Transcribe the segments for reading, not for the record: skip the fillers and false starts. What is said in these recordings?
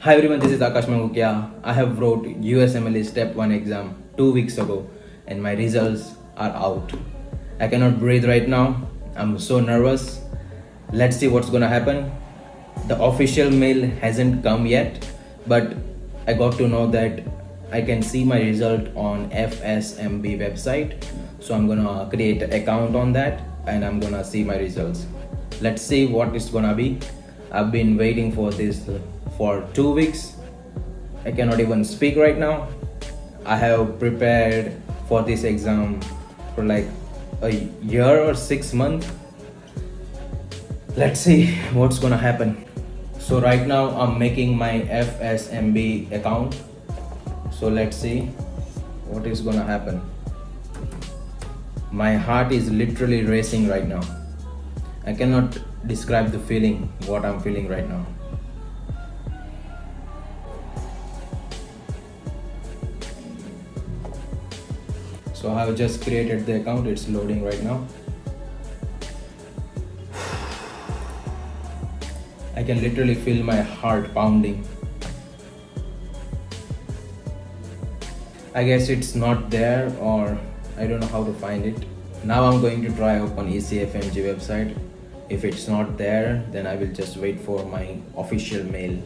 Hi everyone, this is Akash Mangukiya. I have wrote USMLE Step 1 exam 2 weeks ago and my results are out. I cannot breathe right now. I'm so nervous. Let's see what's gonna happen. The official mail hasn't come yet, but I got to know that I can see my result on FSMB website. So I'm gonna create an account on that and I'm gonna see my results. Let's see what it's gonna be. I've been waiting for this for 2 weeks. I cannot even speak right now. I have prepared for this exam for like a year or 6 months. Let's see what's gonna happen. So right now I'm making my FSMB account. So let's see what is gonna happen. My heart is literally racing right now. I cannot describe the feeling, what I'm feeling right now. So I have just created the account, it's loading right now. I can literally feel my heart pounding. I guess it's not there, or I don't know how to find it. Now I'm going to try open ECFMG website. If it's not there, then I will just wait for my official mail.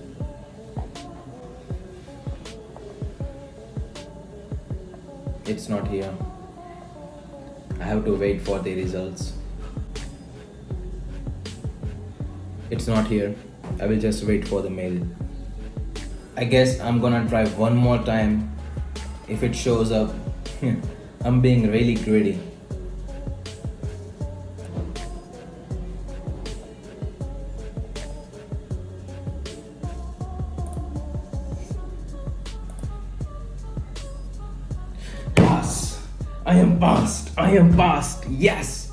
It's not here. I have to wait for the results. It's not here. I will just wait for the mail. I guess I'm gonna try one more time. If it shows up, I'm being really greedy. Pass. I am passed. I am passed. Yes.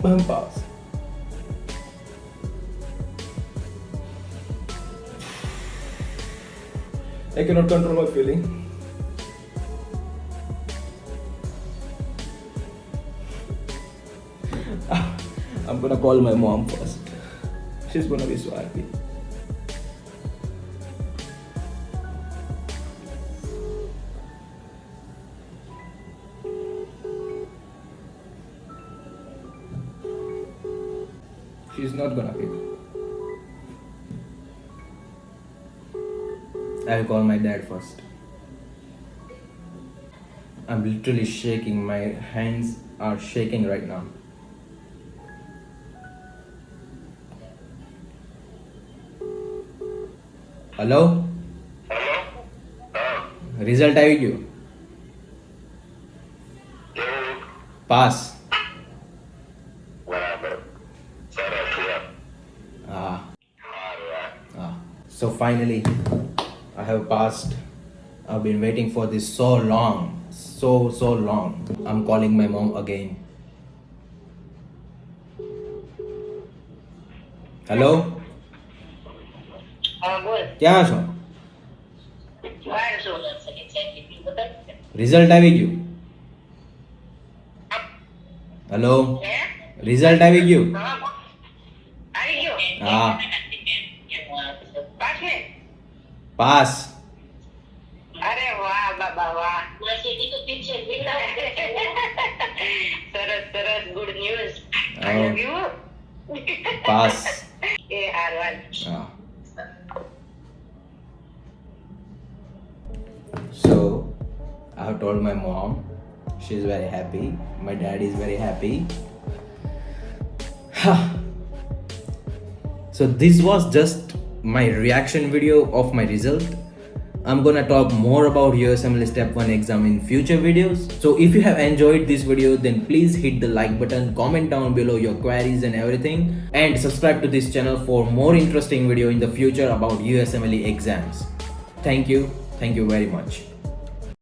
I'm passed. I cannot control my feeling. I'm gonna call my mom first. She's gonna be so happy. She's not gonna pick. I'll call my dad first. I'm literally shaking. My hands are shaking right now. Hello? Result આવી ગયું. Pass. So finally, I have passed. I've been waiting for this so long, so long. I'm calling my mom again. Hello? ક્યાં છો? Result આવી ગયું. Hello, result આવી ગયું. હા, pass. અરે વાહ બાબા વાહ સરસ સરસ good news I love you pass. A R one હા. So I have told my mom. She's very happy. My dad is very happy. So this was just my reaction video of my result. I'm gonna talk more about USMLE Step 1 exam in future videos. So if you have enjoyed this video, then please hit the like button, comment down below your queries and everything, and subscribe to this channel for more interesting video in the future about USMLE exams. Thank you very much.